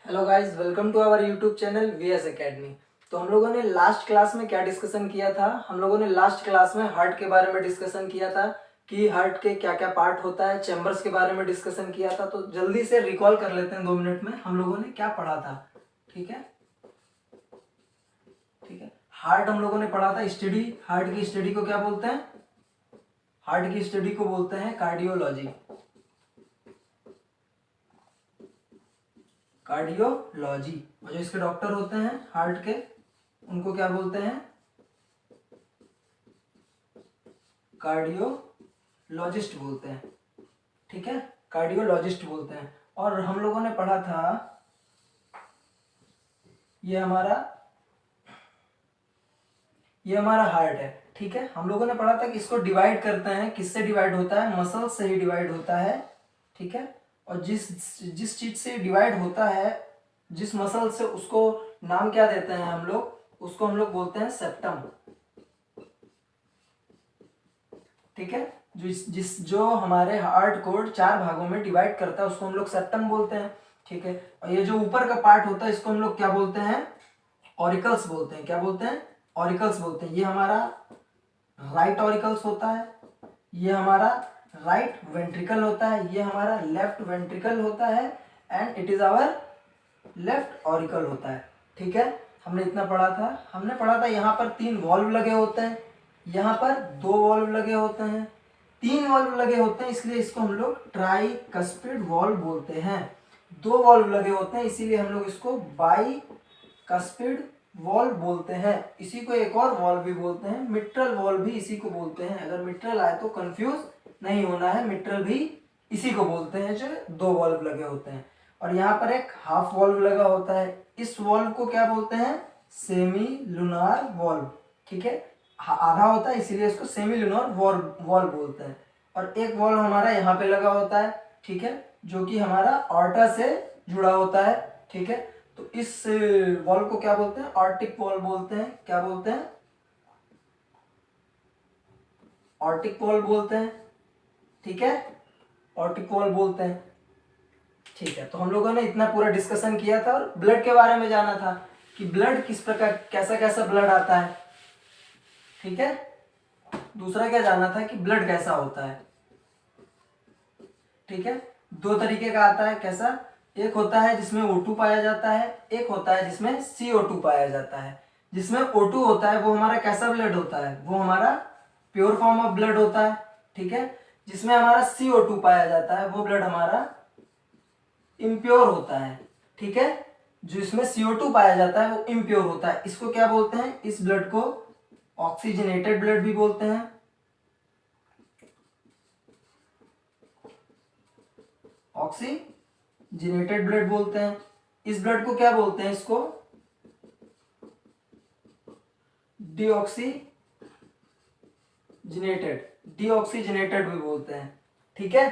Hello guys, welcome to our YouTube channel VS academy. तो हम लोगों ने लास्ट क्लास में क्या डिस्कशन किया था? हम लोगों ने लास्ट क्लास में हार्ट के बारे में डिस्कशन किया था कि हार्ट के क्या क्या पार्ट होता है, चैम्बर्स के बारे में डिस्कशन किया था। तो जल्दी से रिकॉल कर लेते हैं 2 मिनट में हम लोगों ने क्या पढ़ा था। ठीक है, ठीक है। हार्ट हम लोगों ने पढ़ा था स्टडी। हार्ट की स्टडी को क्या बोलते हैं? हार्ट की स्टडी को बोलते हैं कार्डियोलॉजी। कार्डियोलॉजी। और जो इसके डॉक्टर होते हैं हार्ट के, उनको क्या बोलते हैं? कार्डियोलॉजिस्ट बोलते हैं। ठीक है, कार्डियोलॉजिस्ट बोलते हैं। और हम लोगों ने पढ़ा था ये हमारा हार्ट है। ठीक है, हम लोगों ने पढ़ा था कि इसको डिवाइड करते हैं। किससे डिवाइड होता है? मसल से ही डिवाइड होता है। ठीक है, और जिस जिस चीज से डिवाइड होता है, जिस मसल से, उसको नाम क्या देते हैं हम लोग? उसको हम लोग बोलते हैं सेप्टम। ठीक है, जो हमारे हार्ट को 4 भागों में डिवाइड करता है उसको हम लोग सेप्टम बोलते हैं। ठीक है, और ये जो ऊपर का पार्ट होता है इसको हम लोग क्या बोलते हैं? ऑरिकल्स बोलते हैं। क्या बोलते हैं? ऑरिकल्स बोलते हैं। ये हमारा राइट ऑरिकल्स होता है, ये हमारा राइट वेंट्रिकल होता है, ये हमारा लेफ्ट वेंट्रिकल होता है, and it is our left auricle होता है। ठीक है, हमने इतना पढ़ा था। हमने पढ़ा था यहाँ पर 3 वॉल्व लगे होते हैं, यहाँ पर 2 वॉल्व लगे होते हैं, 3 वॉल्व लगे होते हैं, इसलिए इसको हम लोग ट्राइकस्पिड वॉल्व बोलते हैं। 2 वॉल्व लगे होते हैं इसीलिए हम लोग इसको बाइकस्पिड वॉल्व बोलते हैं। इसी को एक और वॉल्व भी बोलते हैं, मिट्रल वॉल्व भी इसी को बोलते हैं। अगर मिट्रल आए तो कंफ्यूज नहीं होना है, मिट्रल भी इसी को बोलते हैं जो 2 वॉल्व लगे होते हैं। और यहाँ पर एक हाफ वॉल्व लगा होता है, इस वॉल्व को क्या बोलते हैं? Semi lunar valve. ठीक है, आधा होता है इसीलिए इसको सेमी लूनार वॉल्व बोलते हैं। और एक वॉल्व हमारा यहाँ पे लगा होता है, ठीक है, जो कि हमारा ऑर्टा से जुड़ा होता है। ठीक है, तो इस वॉल्व को क्या बोलते हैं? ऑर्टिक वॉल्व बोलते हैं। क्या बोलते हैं? ऑर्टिक वॉल्व बोलते हैं। ठीक है, ऑर्टिक वॉल्व बोलते हैं। ठीक है, तो हम लोगों ने इतना पूरा डिस्कशन किया था। और ब्लड के बारे में जाना था कि ब्लड किस प्रकार, कैसा कैसा ब्लड आता है। ठीक है, दूसरा क्या जाना था कि ब्लड कैसा होता है। ठीक है, 2 तरीके का आता है। कैसा? एक होता है जिसमें O2 पाया जाता है, एक होता है जिसमें CO2 पाया जाता है। जिसमें O2 होता है वो हमारा कैसा ब्लड होता है? वो हमारा प्योर फॉर्म ऑफ ब्लड होता है। ठीक है, जिसमें हमारा CO2 पाया जाता है वो ब्लड हमारा इम्प्योर होता है। ठीक है, जो इसमें CO2 पाया जाता है वो इम्प्योर होता है। इसको क्या बोलते हैं? इस ब्लड को ऑक्सीजनेटेड ब्लड भी बोलते हैं। ऑक्सीजनेटेड ब्लड बोलते हैं। इस ब्लड को क्या बोलते हैं? इसको डीऑक्सीजनेटेड भी बोलते हैं। ठीक है,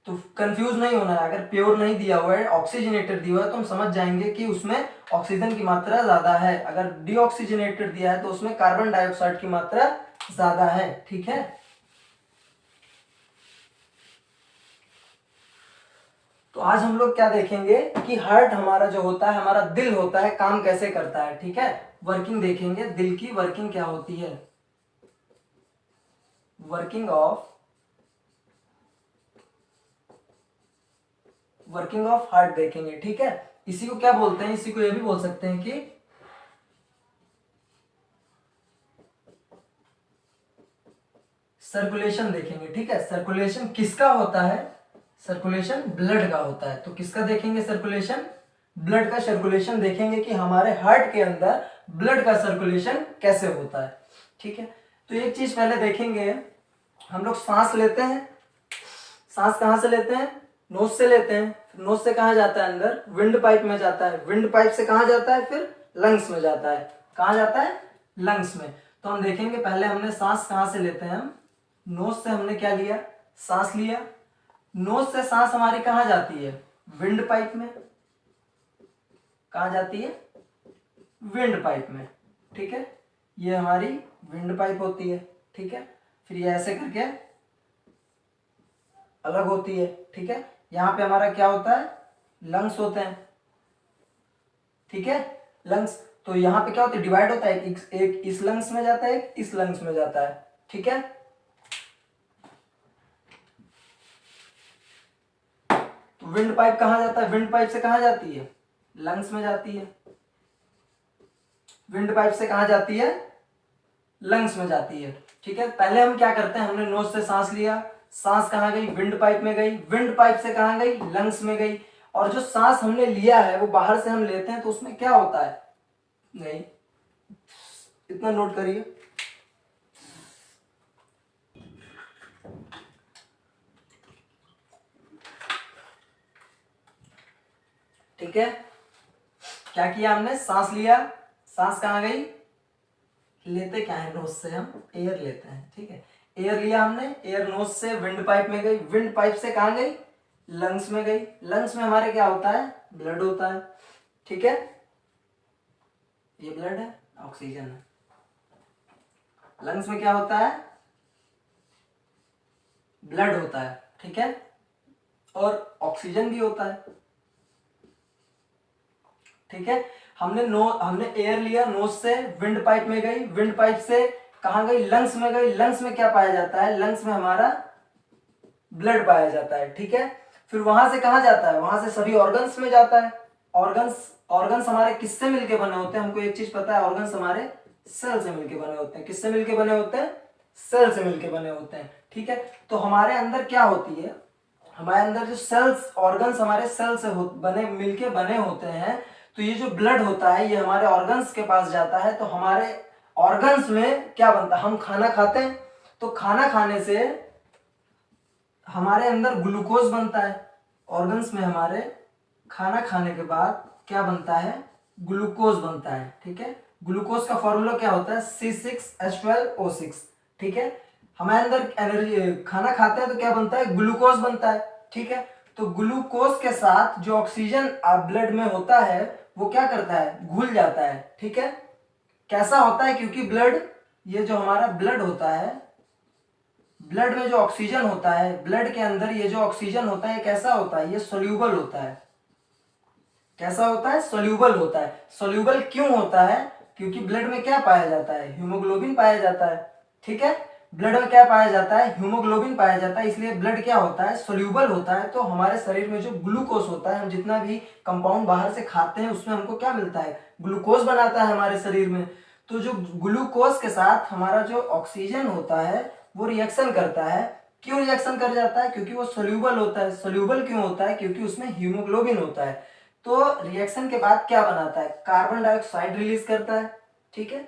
तो कंफ्यूज नहीं होना है। अगर प्योर नहीं दिया हुआ है, ऑक्सीजनेटेड दिया हुआ है, तो हम समझ जाएंगे कि उसमें ऑक्सीजन की मात्रा ज्यादा है। अगर डीऑक्सीजनेटेड दिया है तो उसमें कार्बन डाइऑक्साइड की मात्रा ज्यादा है। ठीक है, तो आज हम लोग क्या देखेंगे कि हार्ट हमारा जो होता है, हमारा दिल होता है, काम कैसे करता है। ठीक है, वर्किंग देखेंगे, दिल की वर्किंग क्या होती है, वर्किंग ऑफ हार्ट देखेंगे। ठीक है, इसी को क्या बोलते हैं? इसी को ये भी बोल सकते हैं कि सर्कुलेशन देखेंगे। ठीक है, सर्कुलेशन किसका होता है? सर्कुलेशन ब्लड का होता है। तो किसका देखेंगे? सर्कुलेशन, ब्लड का सर्कुलेशन देखेंगे कि हमारे हार्ट के अंदर ब्लड का सर्कुलेशन कैसे होता है। ठीक है, तो एक चीज पहले देखेंगे, हम लोग सांस लेते हैं। सांस कहां से लेते हैं? नोज से लेते हैं। नोज से कहां जाता है? अंदर विंड पाइप में जाता है। विंड पाइप से कहां जाता है? फिर लंग्स में जाता है। कहां जाता है? लंग्स में। तो हम देखेंगे, पहले हमने सांस कहां से लेते हैं? हम नोज से हमने क्या लिया? सांस लिया। नोज से सांस हमारी कहां जाती है? विंड पाइप में। कहां जाती है? विंड पाइप में। ठीक है, ये हमारी विंड पाइप होती है। ठीक है, फिर ये ऐसे करके अलग होती है। ठीक है, यहाँ पे हमारा क्या होता है? लंग्स होते हैं, ठीक है, लंग्स। तो यहाँ पे क्या होता है, डिवाइड होता है, एक इस लंग्स में जाता है, एक इस लंग्स में जाता है, ठीक है। तो विंड पाइप कहाँ जाता है, विंड पाइप से कहाँ जाती है, लंग्स में जाती है। विंड पाइप से कहाँ जाती है, लंग्स में जाती है, ठीक है। पहले हम क्या करते हैं, हमने नोज से सांस लिया, सांस कहाँ गई, विंड पाइप में गई, विंड पाइप से कहाँ गई, लंग्स में गई। और जो सांस हमने लिया है वो बाहर से हम लेते हैं, तो उसमें क्या होता है, नहीं, इतना नोट करिए, ठीक है। क्या किया हमने, सांस लिया, सांस कहाँ गई, लेते क्या है, नोज से हम एयर लेते हैं, ठीक है। एयर लिया हमने, एयर नोज से विंड पाइप में गई, विंड पाइप से कहाँ गई, लंग्स में गई। लंग्स में हमारे क्या होता है, ब्लड होता है, ठीक है। ये ब्लड है, ऑक्सीजन है। लंग्स में क्या होता है, ब्लड होता है, ठीक है, और ऑक्सीजन भी होता है, ठीक है। हमने एयर लिया नोज से, विंड पाइप में गई, विंड पाइप से कहां गई, लंग्स में गई। लंग्स में क्या पाया जाता है, लंग्स में हमारा ब्लड पाया जाता है, ठीक है। फिर वहां से कहां जाता है, वहां से सभी ऑर्गन्स में जाता है। ऑर्गन्स ऑर्गन्स हमारे किससे मिलके बने होते हैं, हमको एक चीज पता है, ऑर्गन्स हमारे सेल से मिलके बने होते हैं। किससे मिलके बने होते हैं, सेल से मिलके बने होते हैं, ठीक है। तो हमारे अंदर क्या होती है, हमारे अंदर जो सेल्स, ऑर्गन्स हमारे सेल से बने मिलके बने होते हैं। तो ये जो ब्लड होता है ये हमारे ऑर्गन्स के पास जाता है। तो हमारे ऑर्गन्स में क्या बनता है, हम खाना खाते हैं, तो खाना खाने से हमारे अंदर ग्लूकोज बनता है। ऑर्गन्स में हमारे खाना खाने के बाद क्या बनता है, ग्लूकोज बनता है, ठीक है। ग्लूकोज का फॉर्मूला क्या होता है, C6H12O6, ठीक है। हमारे अंदर एनर्जी, खाना खाते हैं तो क्या बनता है, ग्लूकोज बनता है, ठीक है। तो ग्लूकोज के साथ जो ऑक्सीजन ब्लड में होता है वो क्या करता है, घुल जाता है, ठीक है। कैसा होता है, क्योंकि ब्लड, ये जो हमारा ब्लड होता है, ब्लड में जो ऑक्सीजन होता है, ब्लड के अंदर ये जो ऑक्सीजन होता है कैसा होता है, ये सोल्यूबल होता है। कैसा होता है, सोल्यूबल होता है। सोल्यूबल क्यों होता है, क्योंकि ब्लड में क्या पाया जाता है, हीमोग्लोबिन पाया जाता है, ठीक है। ब्लड में क्या पाया जाता है, हीमोग्लोबिन पाया जाता है, इसलिए ब्लड क्या होता है, सोल्यूबल होता है। तो हमारे शरीर में जो ग्लूकोज होता है, हम जितना भी कंपाउंड बाहर से खाते हैं उसमें हमको क्या मिलता है, ग्लूकोज बनाता है हमारे शरीर में। तो जो ग्लूकोज के साथ हमारा जो ऑक्सीजन होता है वो रिएक्शन करता है। क्यों रिएक्शन कर जाता है, क्योंकि वो सोल्यूबल होता है। सोल्यूबल क्यों होता है, क्योंकि उसमें हीमोग्लोबिन होता है। तो रिएक्शन के बाद क्या बनाता है, कार्बन डाइऑक्साइड रिलीज करता है, ठीक है।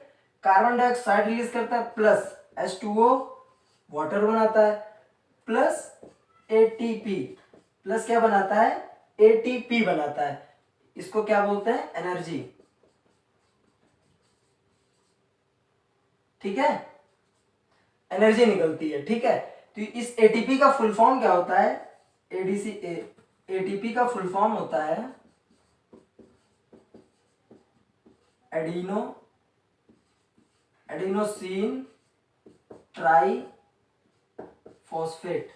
कार्बन डाइऑक्साइड रिलीज करता है, प्लस H2O वाटर बनाता है, प्लस ATP, प्लस क्या बनाता है, ATP बनाता है। इसको क्या बोलते हैं, एनर्जी, ठीक है, एनर्जी निकलती है, ठीक है। तो इस एटीपी का फुल फॉर्म क्या होता है, एडीसी, एटीपी का फुल फॉर्म होता है एडिनोसिन ट्राई फॉस्फेट,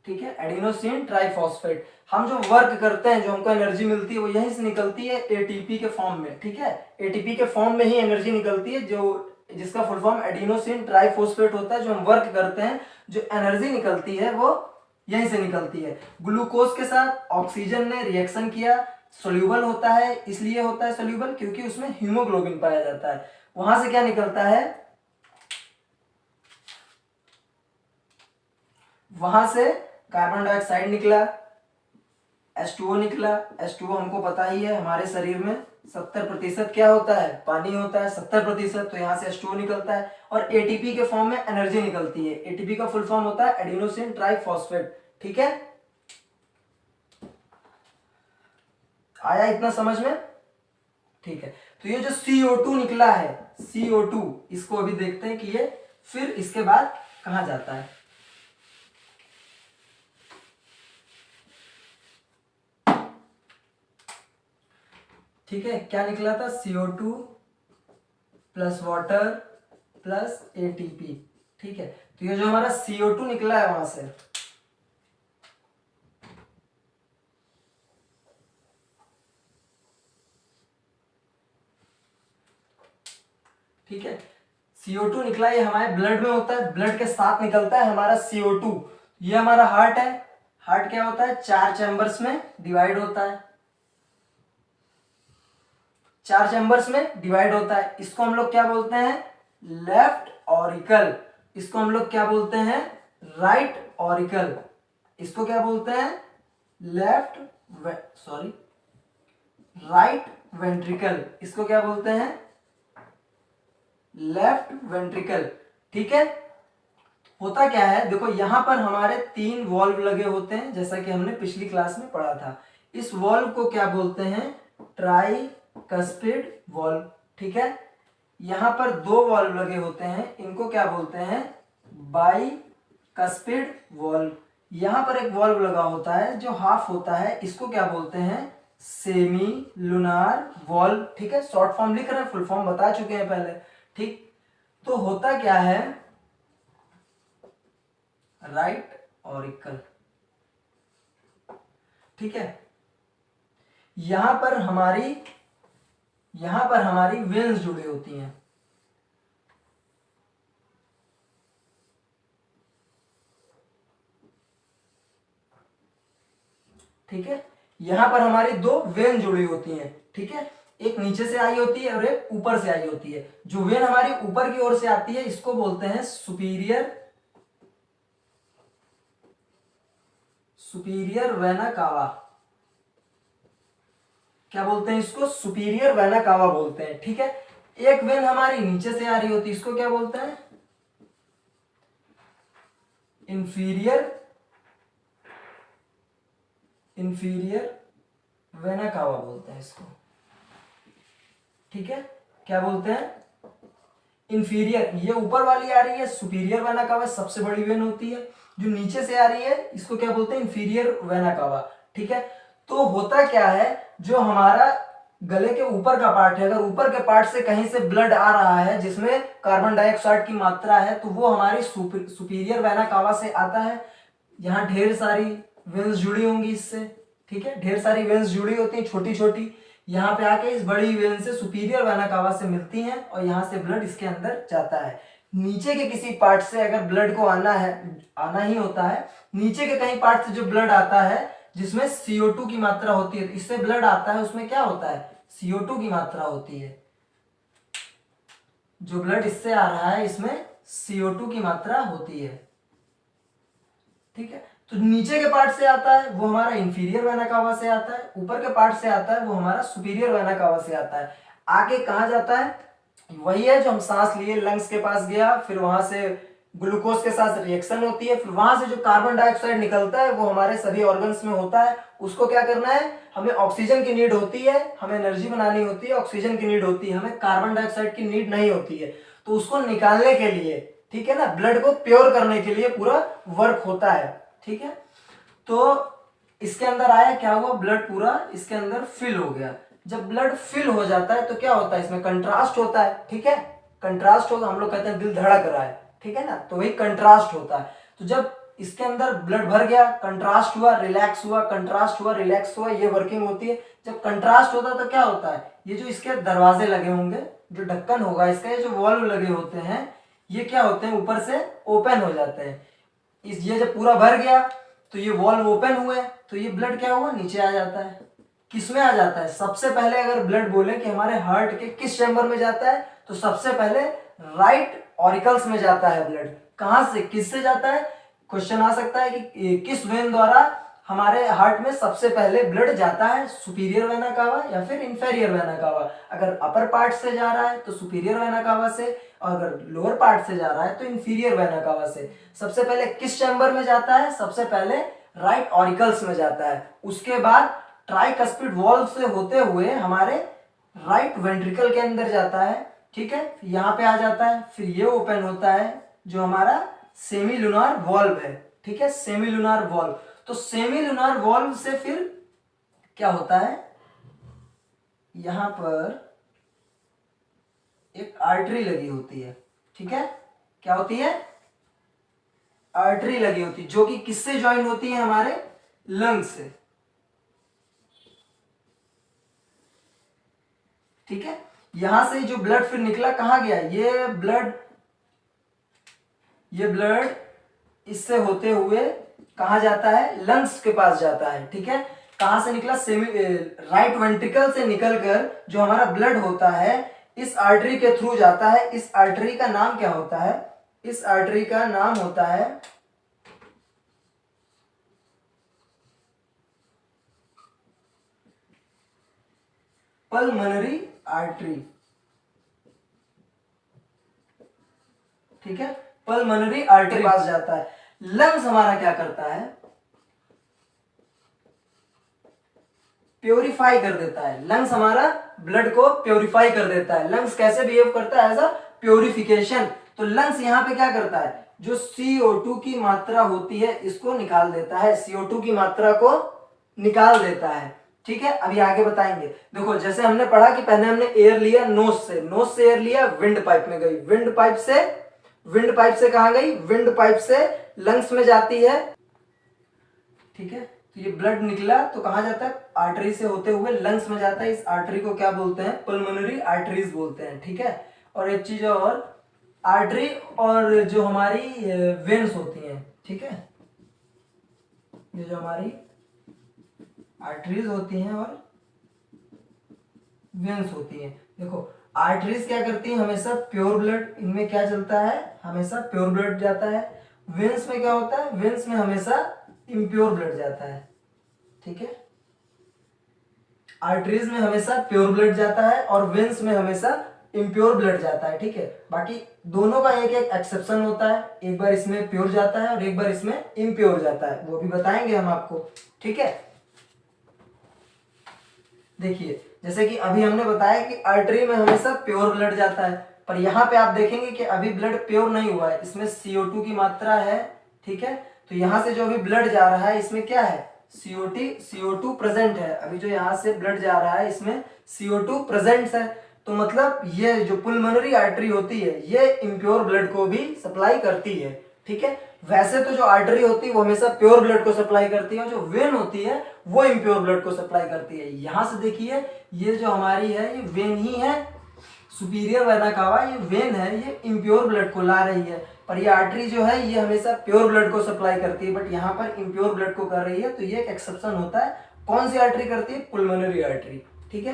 ठीक है, एडिनोसिन ट्राइफॉस्फेट। हम जो वर्क करते हैं, जो हमको एनर्जी मिलती है वो यहीं से निकलती है, एटीपी के फॉर्म में, ठीक है। एटीपी के फॉर्म में ही एनर्जी निकलती है, जो जिसका फुल फॉर्म एडिनोसिन ट्राइफॉस्फेट होता है। जो हम वर्क करते हैं, जो एनर्जी निकलती है वो यहीं से निकलती है। ग्लूकोज के साथ ऑक्सीजन ने रिएक्शन किया, सोल्यूबल होता है, इसलिए होता है सोल्यूबल क्योंकि उसमें हीमोग्लोबिन पाया जाता है। वहां से क्या निकलता है, वहां से कार्बन डाइऑक्साइड निकला, H2O निकला। H2O हमको पता ही है, हमारे शरीर में 70% क्या होता है, पानी होता है, 70%। तो यहाँ से H2O निकलता है और ATP के फॉर्म में एनर्जी निकलती है। ATP का फुल फॉर्म होता है एडिनोसिन ट्राइफॉस्फेट, ठीक है। आया इतना समझ में, ठीक है। तो ये जो CO2 निकला है, CO2, इसको अभी देखते हैं कि ये फिर इसके बाद कहां जाता है। ठीक है, क्या निकला था, CO2 plus water plus ATP, ठीक है। तो ये जो हमारा CO2 निकला है वहां से, ठीक है। CO2 निकला, ये हमारे ब्लड में होता है, ब्लड के साथ निकलता है हमारा CO2। ये हमारा हार्ट है। हार्ट क्या होता है, 4 चैम्बर्स में डिवाइड होता है, 4 चैम्बर्स में डिवाइड होता है। इसको हम लोग क्या बोलते हैं, लेफ्ट ऑरिकल। इसको हम लोग क्या बोलते हैं, राइट ऑरिकल। इसको क्या बोलते हैं, राइट वेंट्रिकल। इसको क्या बोलते हैं, लेफ्ट वेंट्रिकल। ठीक है। होता क्या है, देखो यहां पर हमारे 3 वॉल्व लगे होते हैं, जैसा कि हमने पिछली क्लास में पढ़ा था। इस वॉल्व को क्या बोलते हैं, ट्राइकस्पिड वॉल्व। ठीक है। यहां पर 2 वॉल्व लगे होते हैं, इनको क्या बोलते हैं, बाइकस्पिड वॉल्व। यहां पर एक वॉल्व लगा होता है जो हाफ होता है, इसको क्या बोलते हैं, सेमी लुनार वॉल्व। ठीक है। शॉर्ट फॉर्म लिख रहे हैं, फुल फॉर्म बता चुके हैं पहले। ठीक। तो होता क्या है, राइट ऑरिकल। ठीक है। यहां पर हमारी वेन्स जुड़ी होती हैं। ठीक है। यहां पर हमारी 2 वेन जुड़ी होती हैं। ठीक है। एक नीचे से आई होती है और एक ऊपर से आई होती है। जो वेन हमारी ऊपर की ओर से आती है इसको बोलते हैं सुपीरियर वेना कावा। क्या बोलते हैं इसको, सुपीरियर वेना कावा बोलते हैं। ठीक है। एक वेन हमारी नीचे से आ रही होती है, इसको क्या बोलते हैं, इंफीरियर वेना कावा बोलते हैं इसको। ठीक है। क्या बोलते हैं, इंफीरियर। ये ऊपर वाली आ रही है सुपीरियर वेना कावा, सबसे बड़ी वेन होती है। जो नीचे से आ रही है इसको क्या बोलते हैं, इंफीरियर वेना कावा। ठीक है। तो होता क्या है, जो हमारा गले के ऊपर का पार्ट है, अगर ऊपर के पार्ट से कहीं से ब्लड आ रहा है जिसमें कार्बन डाइऑक्साइड की मात्रा है, तो वो हमारी सुपीरियर वेना कावा से आता है। यहाँ ढेर सारी वेन्स जुड़ी होंगी इससे। ठीक है। ढेर सारी वेन्स जुड़ी होती हैं छोटी छोटी, यहाँ पे आके इस बड़ी वेन से सुपीरियर वेना कावा से मिलती हैं और यहाँ से ब्लड इसके अंदर जाता है। नीचे के किसी पार्ट से अगर ब्लड को आना ही होता है, नीचे के कहीं पार्ट से जो ब्लड आता है जिसमें CO2 की मात्रा होती है, इससे ब्लड आता है, उसमें क्या होता है, CO2 की मात्रा होती है। जो ब्लड इससे आ रहा है इसमें CO2 की मात्रा होती है। ठीक है। तो नीचे के पार्ट से आता है वो हमारा इंफीरियर वेना कावा से आता है, ऊपर के पार्ट से आता है वो हमारा सुपीरियर वेना कावा से आता है। आगे कहाँ जाता है, वही है जो हम सांस लिए, लंग्स के पास गया, फिर वहां से ग्लूकोज के साथ रिएक्शन होती है, फिर वहां से जो कार्बन डाइऑक्साइड निकलता है वो हमारे सभी ऑर्गन्स में होता है। उसको क्या करना है, हमें ऑक्सीजन की नीड होती है, हमें एनर्जी बनानी होती है, ऑक्सीजन की नीड होती है, हमें कार्बन डाइऑक्साइड की नीड नहीं होती है। तो उसको निकालने के लिए, ठीक है ना, ब्लड को प्योर करने के लिए पूरा वर्क होता है। ठीक है। तो इसके अंदर आया, क्या हुआ, ब्लड पूरा इसके अंदर फिल हो गया। जब ब्लड फिल हो जाता है तो क्या होता है, इसमें कंट्रास्ट होता है। ठीक है। कंट्रास्ट होगा, हम लोग कहते हैं दिल धड़क रहा है, ठीक है ना, तो वही कंट्रास्ट होता है। तो जब इसके अंदर ब्लड भर गया, कंट्रास्ट हुआ, रिलैक्स हुआ, कंट्रास्ट हुआ, रिलैक्स हुआ, ये वर्किंग होती है। जब कंट्रास्ट होता है तो क्या होता है, ये जो इसके दरवाजे लगे होंगे, जो ढक्कन होगा इसका, ये जो वॉल्व लगे होते हैं, ये क्या होते हैं, ऊपर से ओपन हो जाते हैं। ये जब पूरा भर गया तो ये वॉल्व ओपन हुए, तो ये ब्लड क्या हुआ, नीचे आ जाता है। किसमें आ जाता है, सबसे पहले अगर ब्लड बोले कि हमारे हार्ट के किस चैम्बर में जाता है, तो सबसे पहले राइट ऑरिकल्स में जाता है ब्लड। कहां से, किससे जाता है, क्वेश्चन आ सकता है कि किस वेन द्वारा हमारे हार्ट में सबसे पहले ब्लड जाता है, सुपीरियर वेना कावा या फिर इंफेरियर वेना कावा। अगर अपर पार्ट से जा रहा है तो सुपीरियर वेना कावा से, और अगर लोअर पार्ट से जा रहा है तो इंफीरियर वेना कावा से। सबसे पहले किस चैम्बर में जाता है, सबसे पहले राइट ऑरिकल्स में जाता है। उसके बाद ट्राइकस्पिड वॉल्व से होते हुए हमारे राइट वेंट्रिकल के अंदर जाता है। ठीक है। यहाँ पे आ जाता है, फिर ये ओपन होता है जो हमारा सेमी लुनार वॉल्व है। ठीक है, सेमी लुनार वॉल्व। तो सेमी लुनार वॉल्व से फिर क्या होता है, यहां पर एक आर्टरी लगी होती है। ठीक है, क्या होती है, आर्टरी लगी होती है, जो कि किससे ज्वाइन होती है, हमारे लंग से। ठीक है, यहां से जो ब्लड फिर निकला कहाँ गया, ये ब्लड इससे होते हुए कहाँ जाता है, लंग्स के पास जाता है। ठीक है, कहां से निकला, राइट वेंट्रिकल से निकलकर जो हमारा ब्लड होता है इस आर्टरी के थ्रू जाता है। इस आर्टरी का नाम क्या होता है, इस आर्टरी का नाम होता है पल्मोनरी आर्टरी। ठीक है, पल्मोनरी आर्टरी पास जाता है। लंग्स हमारा क्या करता है, प्योरीफाई कर देता है। लंग्स हमारा ब्लड को प्योरीफाई कर देता है। लंग्स कैसे बिहेव करता है, एज अ प्योरिफिकेशन। तो लंग्स यहाँ पे क्या करता है, जो CO2 की मात्रा होती है इसको निकाल देता है, CO2 की मात्रा को निकाल देता है। ठीक है, अभी आगे बताएंगे। देखो जैसे हमने पढ़ा कि पहले हमने एयर लिया नोज से एयर लिया, विंड पाइप में गई, विंड पाइप से कहां गई, विंड पाइप से लंग्स में जाती है। ठीक है, तो ये ब्लड निकला तो कहां जाता है, आर्टरी से होते हुए लंग्स में जाता है। इस आर्टरी को क्या बोलते हैं, पल्मोनरी आर्टरीज बोलते हैं। ठीक है, और एक चीज और, आर्टरी और जो हमारी वेन्स होती हैं, ठीक है, ये जो हमारी आर्टरीज होती हैं और वेन्स होती हैं। देखो आर्टरीज क्या करती हैं, हमेशा प्योर ब्लड, इनमें क्या चलता है, हमेशा प्योर ब्लड जाता है। वेन्स में क्या होता है, वेन्स में हमेशा इम्प्योर ब्लड जाता है। ठीक है, आर्टरीज में हमेशा प्योर ब्लड जाता है और वेन्स में हमेशा इम्प्योर ब्लड जाता है। ठीक है, बाकी दोनों का एक एक एक्सेप्शन होता है, एक बार इसमें प्योर जाता है और एक बार इसमें इम्प्योर जाता है, वो भी बताएंगे हम आपको। ठीक है, देखिए जैसे कि अभी हमने बताया कि आर्टरी में हमेशा प्योर ब्लड जाता है, पर यहाँ पे आप देखेंगे कि अभी ब्लड प्योर नहीं हुआ है, इसमें CO2 की मात्रा है। ठीक है, तो यहाँ से जो अभी ब्लड जा रहा है इसमें क्या है, CO2 प्रेजेंट है। अभी जो यहाँ से ब्लड जा रहा है इसमें CO2 प्रेजेंट है, तो मतलब ये जो पुल्मोनरी आर्टरी होती है ये इम्प्योर ब्लड को भी सप्लाई करती है। ठीक है, वैसे तो जो आर्टरी होती है वो हमेशा प्योर ब्लड को सप्लाई करती है, जो वेन होती है वो इम्प्योर ब्लड को सप्लाई करती है। यहां से देखिए ये जो हमारी है ये वेन ही है, सुपीरियर वेना कावा, ये वेन है, ये इम्प्योर ब्लड को ला रही है। पर ये आर्टरी जो है ये हमेशा प्योर ब्लड को सप्लाई करती है, बट यहाँ पर इम्प्योर ब्लड को कर रही है, तो ये एक एक्सेप्शन होता है। कौन सी आर्टरी करती है, पुल्मोनरी आर्टरी। ठीक है,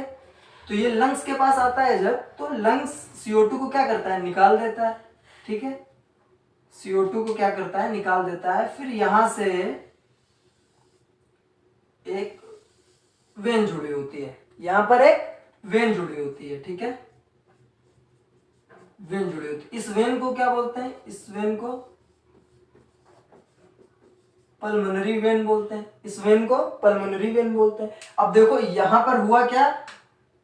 तो ये लंग्स के पास आता है जब, तो लंग्स CO2 को क्या करता है, निकाल देता है। ठीक है, CO2 को क्या करता है, निकाल देता है। फिर यहां से एक वेन जुड़ी होती है, यहां पर एक वेन जुड़ी होती है। ठीक है, वेन जुड़ी होती है। इस वेन को क्या बोलते हैं, इस वेन को पल्मोनरी वेन बोलते हैं, इस वेन को पल्मोनरी वेन बोलते हैं। अब देखो यहां पर हुआ क्या,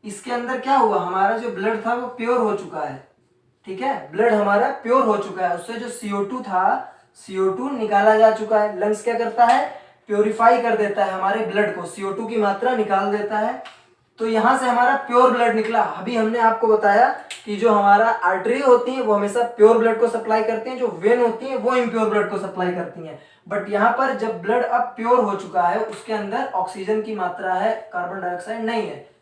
इसके अंदर क्या हुआ, हमारा जो ब्लड था वो प्योर हो चुका है। ठीक है, ब्लड हमारा प्योर हो चुका है, उससे जो CO2 था, CO2 निकाला जा चुका है। लंग्स क्या करता है, प्योरीफाई कर देता है हमारे ब्लड को, CO2 की मात्रा निकाल देता है। तो यहां से हमारा प्योर ब्लड निकला। अभी हमने आपको बताया कि जो हमारा आर्टरी होती है वो हमेशा प्योर ब्लड को सप्लाई करती हैं, जो वेन होती है वो इम्प्योर ब्लड को सप्लाई करती हैं। बट यहाँ पर जब ब्लड अब प्योर हो चुका है, उसके अंदर ऑक्सीजन की मात्रा है, कार्बन डाइऑक्साइड नहीं है,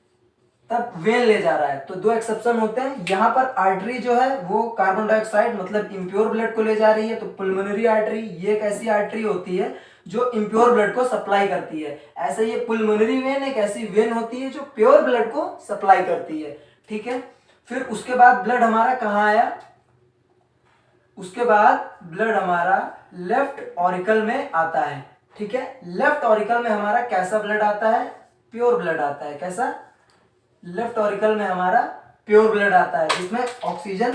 तब वेन ले जा रहा है। तो दो एक्सेप्शन होते हैं, यहाँ पर आर्टरी जो है वो कार्बन डाइऑक्साइड मतलब इम्प्योर ब्लड को ले जा रही है, तो पुल्मोनरी आर्टरी ये एक ऐसी आर्टरी होती है जो इम्प्योर ब्लड को सप्लाई करती है। ऐसे ये पुल्मोनरी वेन एक ऐसी वेन होती है जो प्योर ब्लड को सप्लाई करती है। ठीक है, फिर उसके बाद ब्लड हमारा कहाँ आया, उसके बाद ब्लड हमारा लेफ्ट ऑरिकल में आता है। ठीक है, लेफ्ट ऑरिकल में हमारा कैसा ब्लड आता है, प्योर ब्लड आता है। कैसा, लेफ्ट ऑरिकल में हमारा प्योर ब्लड आता है, जिसमें ऑक्सीजन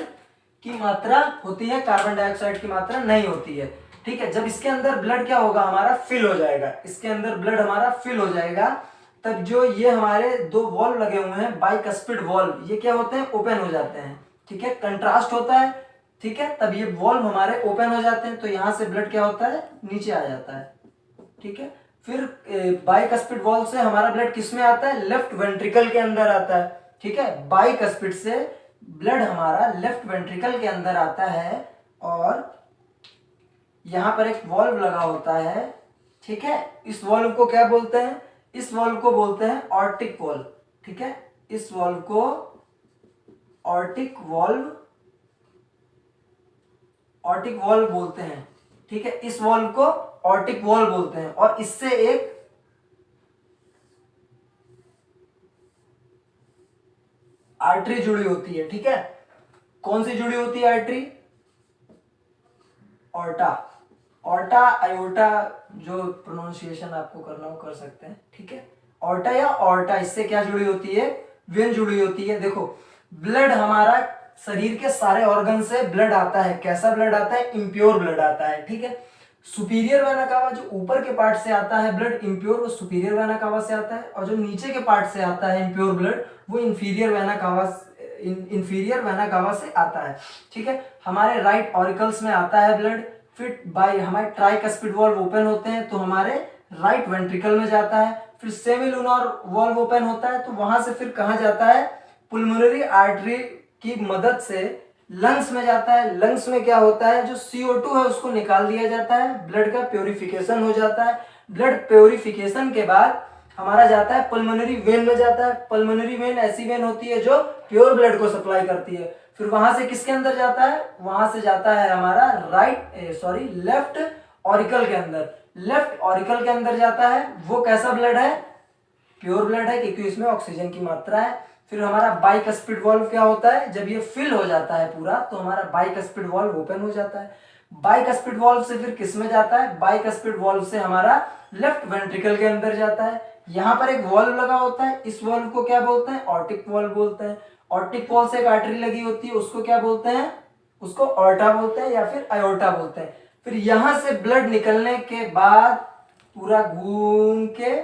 की मात्रा होती है, कार्बन डाइऑक्साइड की मात्रा नहीं होती है। ठीक है, जब इसके अंदर ब्लड क्या होगा, हमारा फिल हो जाएगा, इसके अंदर ब्लड हमारा फिल हो जाएगा, तब जो ये हमारे दो वॉल्व लगे हुए हैं बाइकस्पिड वॉल्व, ये क्या होते हैं, ओपन हो जाते हैं। ठीक है, कंट्रास्ट होता है। ठीक है, तब ये वॉल्व हमारे ओपन हो जाते हैं, तो यहां से ब्लड क्या होता है, नीचे आ जाता है। ठीक है, फिर बाइकस्पिड वॉल्व से हमारा ब्लड किस में आता है, लेफ्ट वेंट्रिकल के अंदर आता है। ठीक है, बाइकस्पिड से ब्लड हमारा लेफ्ट वेंट्रिकल के अंदर आता है, और यहां पर एक वॉल्व लगा होता है। ठीक है, इस वॉल्व को क्या बोलते हैं, इस वॉल्व को बोलते हैं ऑर्टिक वॉल्व। ठीक है, इस वॉल्व को ऑर्टिक वॉल्व, ऑर्टिक वॉल्व बोलते हैं, ठीक है। इस वॉल्व को ऑर्टिक वॉल्व बोलते हैं और इससे एक आर्टरी जुड़ी होती है, ठीक है। कौन सी जुड़ी होती है आर्टरी? ऑर्टा, ऑर्टा आयोटा, जो प्रोनाउंसिएशन आपको करना हो कर सकते हैं, ठीक है। ऑर्टा या ऑर्टा, इससे क्या जुड़ी होती है? वेन जुड़ी होती है। देखो ब्लड हमारा शरीर के सारे ऑर्गन से ब्लड आता है। कैसा ब्लड आता है? इम्प्योर ब्लड आता है, ठीक है। सुपीरियर वेना कावा जो ऊपर के पार्ट से आता है ब्लड इम्प्योर, वो सुपीरियर वेना कावा से आता है, और जो नीचे के पार्ट से आता है इम्प्योर ब्लड, वो इंफीरियर वेना कावा से आता है, ठीक है। हमारे राइट ऑरिकल्स में आता है ब्लड, फिर बाय हमारे ट्राइकस्पिड वॉल्व ओपन होते हैं तो हमारे राइट वेंट्रिकल में जाता है, फिर सेमिलुनर वॉल्व ओपन होता है तो वहां से फिर कहां जाता है? पुल्मोनरी आर्टरी की मदद से लंग्स में जाता है। लंग्स में क्या होता है? जो CO2 है उसको निकाल दिया जाता है, ब्लड का प्योरिफिकेशन हो जाता है। ब्लड प्योरिफिकेशन के बाद हमारा जाता है पल्मोनरी वेन में जाता है। पल्मोनरी वेन ऐसी वेन होती है जो प्योर ब्लड को सप्लाई करती है। फिर वहां से किसके अंदर जाता है? वहां से जाता है हमारा लेफ्ट ऑरिकल के अंदर। लेफ्ट ऑरिकल के अंदर जाता है, वो कैसा ब्लड है? प्योर ब्लड है, क्योंकि इसमें ऑक्सीजन की मात्रा है। फिर हमारा बाइकस्पिड वॉल्व क्या होता है? जब ये फिल हो जाता है पूरा तो हमारा बाइकस्पिड वॉल्व ओपन हो जाता है। बाइकस्पिड वॉल्व से फिर किस में जाता है? बाइकस्पिड वॉल्व से हमारा लेफ्ट वेंट्रिकल के अंदर जाता है। यहाँ पर एक वॉल्व लगा होता है, इस वॉल्व को क्या बोलते हैं? ऑर्टिक वॉल्व बोलते हैं। ऑर्टिक वॉल्व से एक आर्टरी लगी होती है, उसको क्या बोलते हैं? उसको ऑर्टा बोलते हैं या फिर आयोटा बोलते हैं। फिर यहां से ब्लड निकलने के बाद पूरा घूम के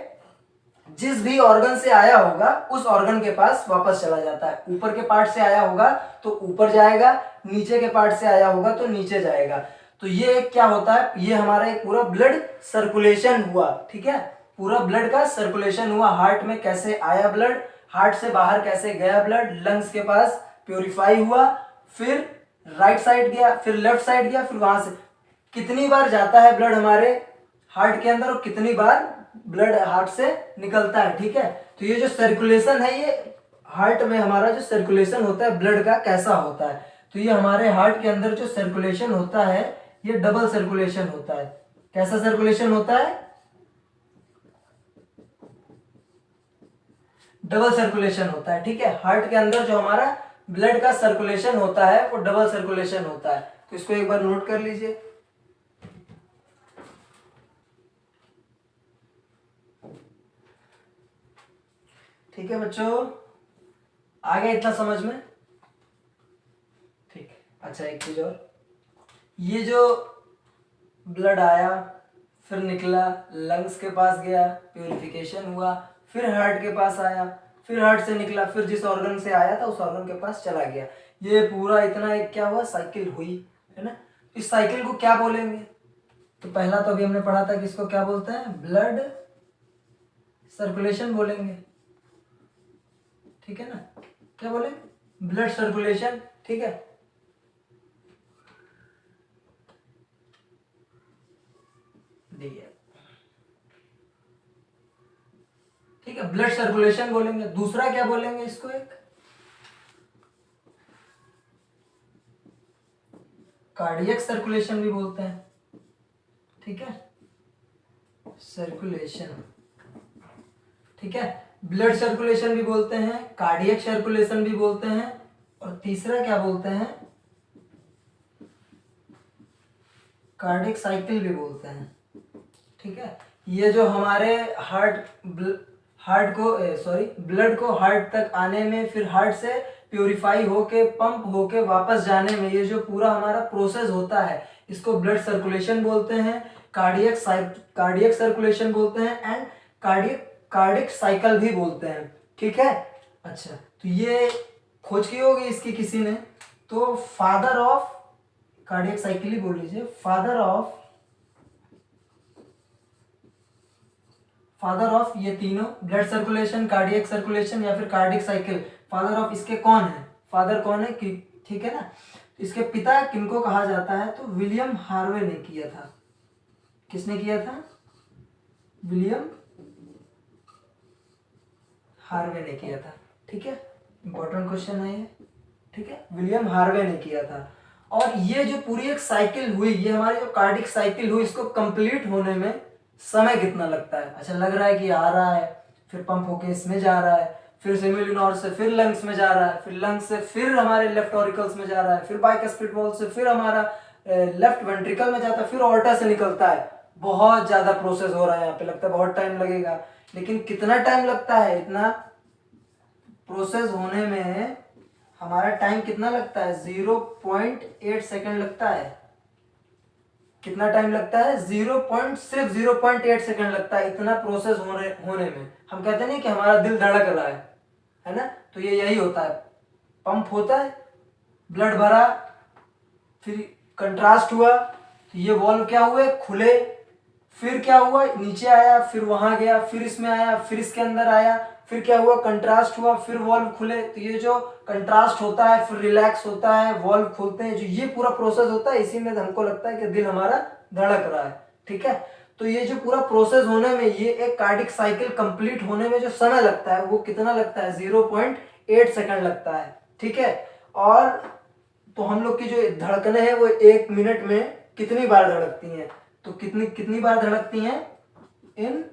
जिस भी ऑर्गन से आया होगा उस ऑर्गन के पास वापस चला जाता है। ऊपर के पार्ट से आया होगा तो ऊपर जाएगा, नीचे के पार्ट से आया होगा तो नीचे जाएगा। तो ये क्या होता है? ये हमारा एक पूरा ब्लड सर्कुलेशन हुआ, ठीक है। पूरा ब्लड का सर्कुलेशन हुआ। हार्ट में कैसे आया ब्लड, हार्ट से बाहर कैसे गया ब्लड, लंग्स के पास प्योरीफाई हुआ, फिर राइट साइड गया, फिर लेफ्ट साइड गया, फिर वहां से कितनी बार जाता है ब्लड हमारे हार्ट के अंदर और कितनी बार ब्लड हार्ट से निकलता है, ठीक है। तो ये जो सर्कुलेशन है, ये हार्ट में हमारा जो सर्कुलेशन होता है ब्लड का कैसा होता है? तो ये हमारे हार्ट के अंदर जो सर्कुलेशन होता है ये डबल सर्कुलेशन होता है। कैसा सर्कुलेशन होता है? डबल सर्कुलेशन होता है, ठीक है। हार्ट के अंदर जो हमारा ब्लड का सर्कुलेशन होता है वो डबल सर्कुलेशन होता है। तो इसको एक बार नोट कर लीजिए। ठीक है बच्चों, आ गया इतना समझ में? ठीक है। अच्छा एक चीज और, ये जो ब्लड आया फिर निकला, लंग्स के पास गया, प्यूरिफिकेशन हुआ, फिर हार्ट के पास आया, फिर हार्ट से निकला, फिर जिस ऑर्गन से आया था उस ऑर्गन के पास चला गया। ये पूरा इतना एक क्या हुआ? साइकिल हुई, है ना। इस साइकिल को क्या बोलेंगे? तो पहला तो अभी हमने पढ़ा था कि इसको क्या बोलते हैं? ब्लड सर्कुलेशन बोलेंगे, ठीक है ना। क्या बोलेंगे? ब्लड सर्कुलेशन, ठीक है। ठीक है, ब्लड सर्कुलेशन बोलेंगे। दूसरा क्या बोलेंगे इसको? एक कार्डियक सर्कुलेशन भी बोलते हैं, ठीक है। सर्कुलेशन, ठीक है। ब्लड सर्कुलेशन भी बोलते हैं, कार्डियक सर्कुलेशन भी बोलते हैं, और तीसरा क्या बोलते हैं? कार्डियक साइकिल भी बोलते हैं, ठीक है। ये जो हमारे ब्लड को हार्ट तक आने में, फिर हार्ट से प्योरीफाई होके पंप होके वापस जाने में, ये जो पूरा हमारा प्रोसेस होता है इसको ब्लड सर्कुलेशन बोलते हैं, कार्डियक सर्कुलेशन बोलते हैं, एंड कार्डियक साइकिल भी बोलते हैं, ठीक है। अच्छा, तो ये खोज की होगी इसकी किसी ने, तो फादर ऑफ कार्डियक साइकिल ही बोल लीजिए, फादर ऑफ ये तीनों, ब्लड सर्कुलेशन, कार्डियक सर्कुलेशन या फिर कार्डियक साइकिल, फादर ऑफ इसके कौन है? फादर कौन है कि, ठीक है ना। इसके पिता किनको कहा जाता है? तो विलियम हार्वे ने किया था। किसने किया था? विलियम हार्वे ने किया था, ठीक है। इंपॉर्टेंट क्वेश्चन है ये, ठीक है, विलियम हार्वे ने किया था। और ये जो पूरी एक साइकिल हुई, ये हमारी जो कार्डिक साइकिल हुई, इसको कंप्लीट होने में समय कितना लगता है? अच्छा, लग रहा है कि आ रहा है, फिर पंप होके इसमें जा रहा है, फिर सेमिल्यूनर से फिर लंग्स में जा रहा है, फिर लंग्स से फिर हमारे लेफ्ट ऑरिकल्स में जा रहा है, फिर बाइकस्पिड वॉल से फिर हमारा लेफ्ट वेंट्रिकल में जाता है, फिर ऑर्टा से निकलता है। बहुत ज्यादा प्रोसेस हो रहा है यहाँ पे, लगता है बहुत टाइम लगेगा। लेकिन कितना टाइम लगता है? इतना प्रोसेस होने में हमारा टाइम कितना लगता है? 0.8 सेकंड लगता है। कितना टाइम लगता है? सिर्फ 0.8 सेकंड लगता है इतना प्रोसेस होने में। हम कहते नहीं कि हमारा दिल धड़क रहा है ना? तो ये यही होता है, पंप होता है, ब्लड भरा, फिर कंट्रास्ट हुआ, तो ये वॉल्व क्या हुए? खुले, फिर क्या हुआ? नीचे आया, फिर वहां गया, फिर इसमें आया, फिर इसके अंदर आया, फिर क्या हुआ? कंट्रास्ट हुआ, फिर वॉल्व खुले। तो ये जो कंट्रास्ट होता है, फिर रिलैक्स होता है, वॉल्व खोलते हैं, जो ये पूरा प्रोसेस होता है, इसी में हमको लगता है कि दिल हमारा धड़क रहा है। ठीक है, तो ये जो पूरा प्रोसेस होने में, ये एक कार्डिक साइकिल कंप्लीट होने में जो समय लगता है वो कितना लगता है? 0.8 सेकंड लगता है। ठीक है, और तो हम लोग की जो धड़कने हैं वो 1 मिनट में कितनी बार धड़कती हैं? तो कितनी बार धड़कती हैं? इन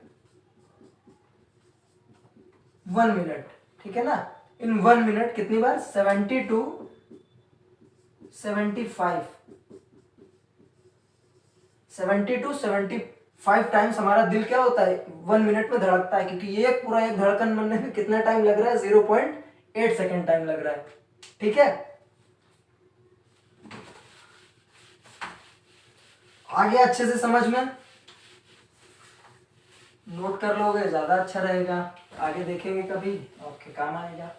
1 मिनट। ठीक है ना, इन 1 मिनट कितनी बार? 70 to 75 टाइम्स हमारा दिल क्या होता है? 1 मिनट में धड़कता है, क्योंकि ये पूरा एक धड़कन बनने में कितना टाइम लग रहा है? 0.8 सेकेंड टाइम लग रहा है। ठीक है, आ गया अच्छे से समझ में? नोट कर लोगे ज्यादा अच्छा रहेगा, आगे देखेंगे कभी, आपके काम आएगा।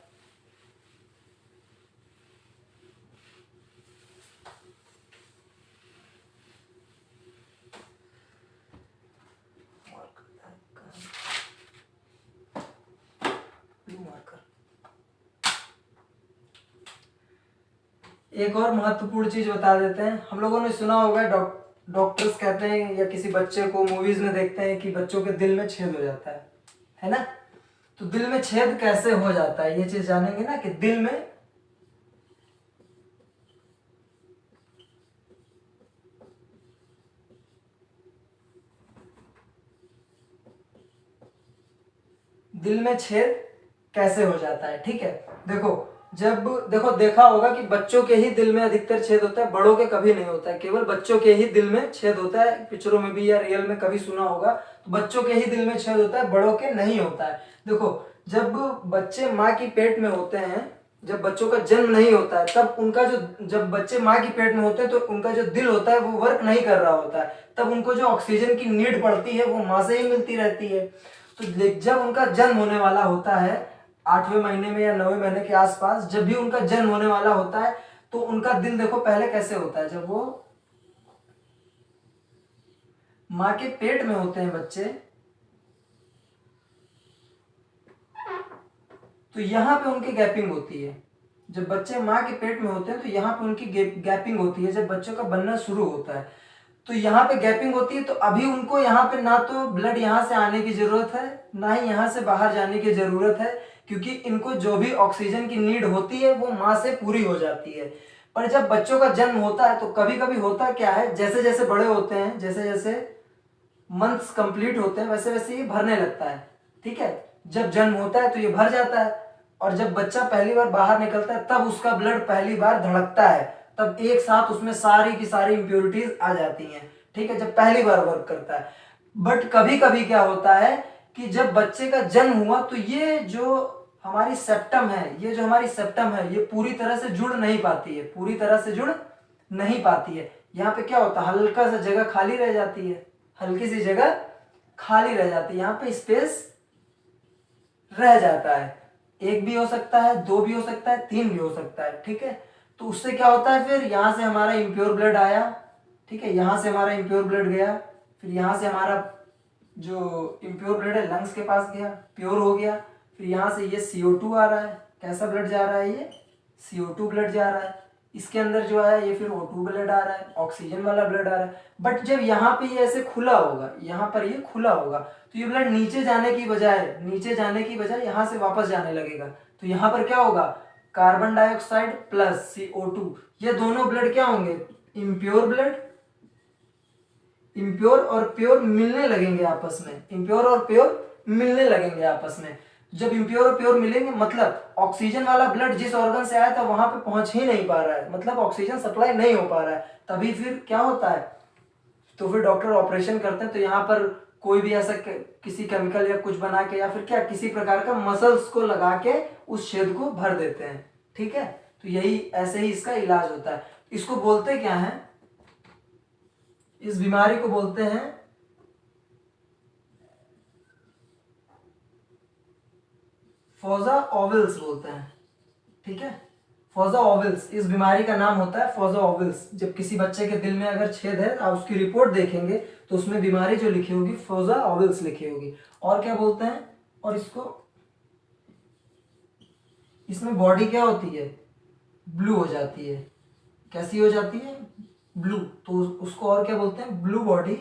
एक और महत्वपूर्ण चीज बता देते हैं। हम लोगों ने सुना होगा, डॉक्टर्स कहते हैं या किसी बच्चे को मूवीज में देखते हैं कि बच्चों के दिल में छेद हो जाता है ना? तो दिल में छेद कैसे हो जाता है ये चीज जानेंगे ना, कि दिल में छेद कैसे हो जाता है। ठीक है, देखा होगा कि बच्चों के ही दिल में अधिकतर छेद होता है, बड़ों के कभी नहीं होता है, केवल बच्चों के ही दिल में छेद होता है। पिक्चरों में भी या रियल में कभी सुना होगा, तो बच्चों के ही दिल में छेद होता है, बड़ों के नहीं होता है। देखो, जब बच्चे माँ की पेट में होते हैं, जब बच्चों का जन्म नहीं होता है, तब उनका जब बच्चे माँ की पेट में होते हैं तो उनका जो दिल होता है वो वर्क नहीं कर रहा होता है। तब उनको जो ऑक्सीजन की नीड पड़ती है वो माँ से ही मिलती रहती है। तो जब उनका जन्म होने वाला होता है 8वें महीने में या 9वें महीने के आसपास, जब भी उनका जन्म होने वाला होता है, तो उनका दिल देखो पहले कैसे होता है। जब वो माँ के पेट में होते हैं बच्चे, तो यहाँ पे उनकी गैपिंग होती है। जब बच्चे माँ के पेट में होते हैं तो यहाँ पे उनकी गैपिंग होती है। जब बच्चों का बनना शुरू होता है तो यहाँ पे गैपिंग होती है। तो अभी उनको यहाँ पे ना तो ब्लड यहाँ से आने की जरूरत है, ना ही यहाँ से बाहर जाने की जरूरत है, क्योंकि इनको जो भी ऑक्सीजन की नीड होती है वो माँ से पूरी हो जाती है। पर जब बच्चों का जन्म होता है तो कभी कभी होता क्या है, जैसे जैसे बड़े होते हैं, जैसे जैसे मंथ्स कंप्लीट होते हैं, वैसे वैसे ये भरने लगता है। ठीक है, जब जन्म होता है तो ये भर जाता है, और जब बच्चा पहली बार बाहर निकलता है तब उसका ब्लड पहली बार धड़कता है, तब एक साथ उसमें सारी की सारी इंप्योरिटीज आ जाती हैं। ठीक है, जब पहली बार वर्क करता है। बट कभी कभी क्या होता है कि जब बच्चे का जन्म हुआ तो ये जो हमारी सेप्टम है, ये पूरी तरह से जुड़ नहीं पाती है, पूरी तरह से जुड़ नहीं पाती है। यहाँ पे क्या होता है, हल्का सा जगह खाली रह जाती है, हल्की सी जगह खाली रह जाती है, यहाँ पे स्पेस रह जाता है। 1 भी हो सकता है, 2 भी हो सकता है, 3 भी हो सकता है। ठीक है, तो उससे क्या होता है, फिर यहाँ से हमारा इम्प्योर ब्लड आया, ठीक है, यहाँ से हमारा इम्प्योर ब्लड गया, फिर यहाँ से हमारा जो इम्प्योर ब्लड है लंग्स के पास गया, प्योर हो गया, फिर यहाँ से ये CO2 आ रहा है। कैसा ब्लड जा रहा है, ये CO2 ब्लड जा रहा है। इसके अंदर जो है ये फिर O2 ब्लड आ रहा है, ऑक्सीजन वाला ब्लड आ रहा है। बट जब यहाँ पे ये ऐसे खुला होगा, यहाँ पर ये खुला होगा, तो ये ब्लड नीचे जाने की बजाय यहाँ से वापस जाने लगेगा। तो यहाँ पर क्या होगा, कार्बन डाइऑक्साइड प्लस CO2, ये दोनों ब्लड क्या होंगे, इम्प्योर ब्लड। इम्प्योर और प्योर मिलने लगेंगे आपस में, इम्प्योर और प्योर मिलने लगेंगे आपस में। जब इम्प्योर और प्योर मिलेंगे मतलब ऑक्सीजन वाला ब्लड जिस ऑर्गन से आया था वहां पे पहुंच ही नहीं पा रहा है, मतलब ऑक्सीजन सप्लाई नहीं हो पा रहा है, तभी फिर क्या होता है, तो फिर डॉक्टर ऑपरेशन करते हैं, तो यहाँ पर कोई भी ऐसा किसी केमिकल या कुछ बना के या फिर क्या किसी प्रकार का मसल्स को लगा के उस छेद को भर देते हैं। ठीक है, तो यही ऐसे ही इसका इलाज होता है। इसको बोलते क्या है, इस बीमारी को बोलते हैं फोजा ओवल्स बोलते हैं। ठीक है, फोजा ओवल्स, इस बीमारी का नाम होता है फोजा ओवल्स। जब किसी बच्चे के दिल में अगर छेद है, आप उसकी रिपोर्ट देखेंगे तो उसमें बीमारी जो लिखी होगी फोजा ओवल्स लिखी होगी। और क्या बोलते हैं, और इसको, इसमें बॉडी क्या होती है, ब्लू हो जाती है। कैसी हो जाती है, ब्लू। तो उसको और क्या बोलते हैं, ब्लू बॉडी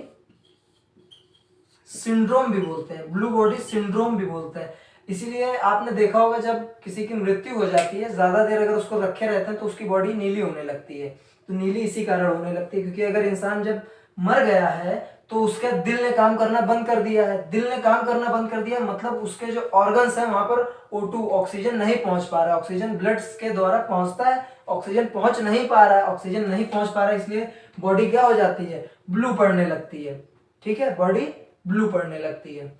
सिंड्रोम भी बोलते हैं, ब्लू बॉडी सिंड्रोम भी बोलते हैं। इसीलिए आपने देखा होगा जब किसी की मृत्यु हो जाती है, ज्यादा देर अगर उसको रखे रहते हैं तो उसकी बॉडी नीली होने लगती है। तो नीली इसी कारण होने लगती है क्योंकि अगर इंसान जब मर गया है तो उसके दिल ने काम करना बंद कर दिया है। दिल ने काम करना बंद कर दिया मतलब उसके जो ऑर्गन्स हैं वहां पर O2 ऑक्सीजन नहीं पहुंच पा रहा है, ऑक्सीजन ब्लड के द्वारा पहुंचता है, ऑक्सीजन पहुंच नहीं पा रहा है, ऑक्सीजन नहीं पहुंच पा रहा है, इसलिए बॉडी क्या हो जाती है, ब्लू पड़ने लगती है। ठीक है, बॉडी ब्लू पड़ने लगती है।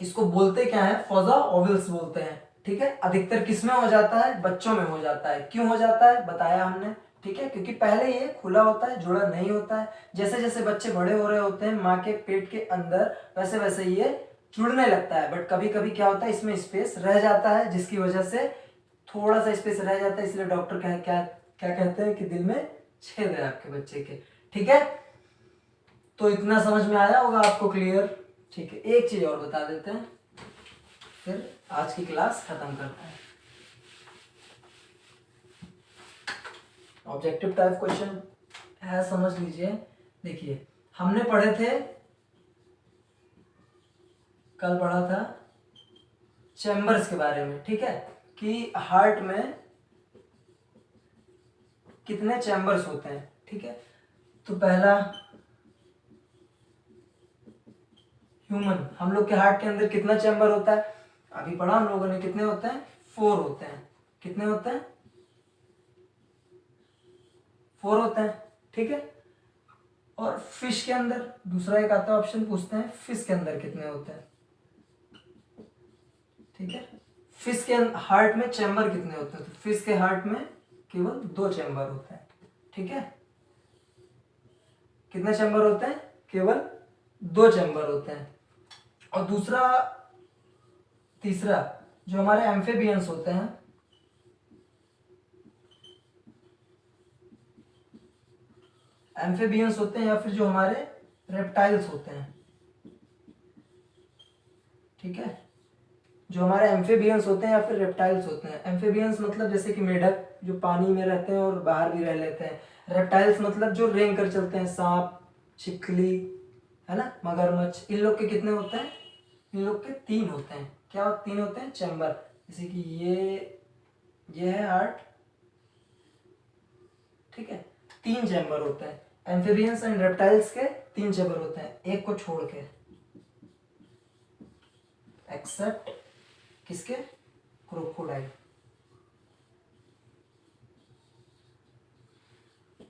इसको बोलते क्या है, फोजा ओवल्स बोलते हैं। ठीक है, अधिकतर किसमें हो जाता है, बच्चों में हो जाता है। क्यों हो जाता है बताया हमने। ठीक है, क्योंकि पहले ये खुला होता है, जुड़ा नहीं होता है। जैसे जैसे बच्चे बड़े हो रहे होते हैं माँ के पेट के अंदर, वैसे वैसे ये जुड़ने लगता है। बट कभी कभी क्या होता है, इसमें स्पेस रह जाता है, जिसकी वजह से थोड़ा सा स्पेस रह जाता है, इसलिए डॉक्टर क्या क्या कहते हैं कि दिल में छेद है आपके बच्चे के। ठीक है, तो इतना समझ में आया होगा आपको, क्लियर। ठीक है, एक चीज और बता देते हैं फिर आज की क्लास खत्म करते हैं। ऑब्जेक्टिव टाइप क्वेश्चन है, समझ लीजिए। देखिए, हमने पढ़े थे, कल पढ़ा था चैम्बर्स के बारे में। ठीक है, कि हार्ट में कितने चैम्बर्स होते हैं। ठीक है, तो पहला ह्यूमन, हम लोग के हार्ट के अंदर कितना चैम्बर होता है, अभी पढ़ा हम लोगों ने, कितने होते हैं, 4 होते हैं। कितने होते हैं, 4 होते हैं। ठीक है, और फिश के अंदर दूसरा एक आता है ऑप्शन, पूछते हैं फिश के अंदर कितने होते हैं। ठीक है, फिश के हार्ट में चैम्बर कितने होते हैं, तो फिश के हार्ट में केवल 2 चैम्बर होते हैं। ठीक है, कितने चैम्बर होते हैं, केवल 2 चैम्बर होते हैं। और दूसरा, तीसरा जो हमारे एम्फीबियंस होते हैं, एम्फीबियंस होते हैं या फिर जो हमारे रेप्टाइल्स होते हैं। ठीक है, जो हमारे एम्फीबियंस होते हैं या फिर रेप्टाइल्स होते हैं। एम्फीबियंस मतलब जैसे कि मेढक जो पानी में रहते हैं और बाहर भी रह लेते हैं। रेप्टाइल्स मतलब जो रेंग कर चलते हैं, सांप, छिपकली, है ना, मगरमच्छ। इन लोग के कितने होते हैं, इन लोग के 3 होते हैं। क्या 3 होते हैं, चैम्बर। जैसे कि ये है हार्ट। ठीक है, 3 चैम्बर होते हैं। एम्फीबियंस एंड रेप्टाइल्स के 3 चैम्बर होते हैं, एक को छोड़ के, एक्सेप्ट किसके, क्रोकोडाइल।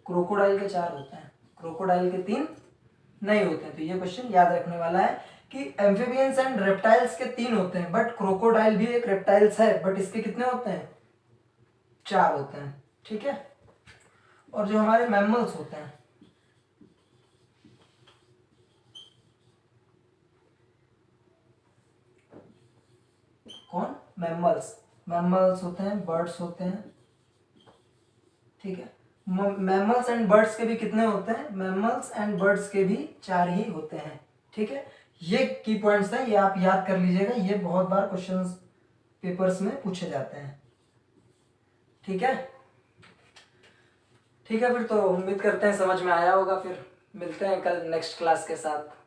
क्रोकोडाइल के 4 होते हैं, क्रोकोडाइल के 3 नहीं होते हैं। तो ये क्वेश्चन याद रखने वाला है कि एम्फीबियंस एंड रेप्टाइल्स के 3 होते हैं, बट क्रोकोडाइल भी एक रेप्टाइल्स है, बट इसके कितने होते हैं, 4 होते हैं। ठीक है, और जो हमारे मैमल्स होते हैं, कौन, मैमल्स, मैमल्स होते हैं, बर्ड्स होते हैं। ठीक है, मैमल्स एंड बर्ड्स के भी कितने होते हैं, मैमल्स एंड बर्ड्स के भी 4 ही होते हैं। ठीक है, ये की पॉइंट्स हैं, ये आप याद कर लीजिएगा, ये बहुत बार क्वेश्चंस पेपर्स में पूछे जाते हैं। ठीक है, ठीक है, फिर तो उम्मीद करते हैं समझ में आया होगा। फिर मिलते हैं कल नेक्स्ट क्लास के साथ।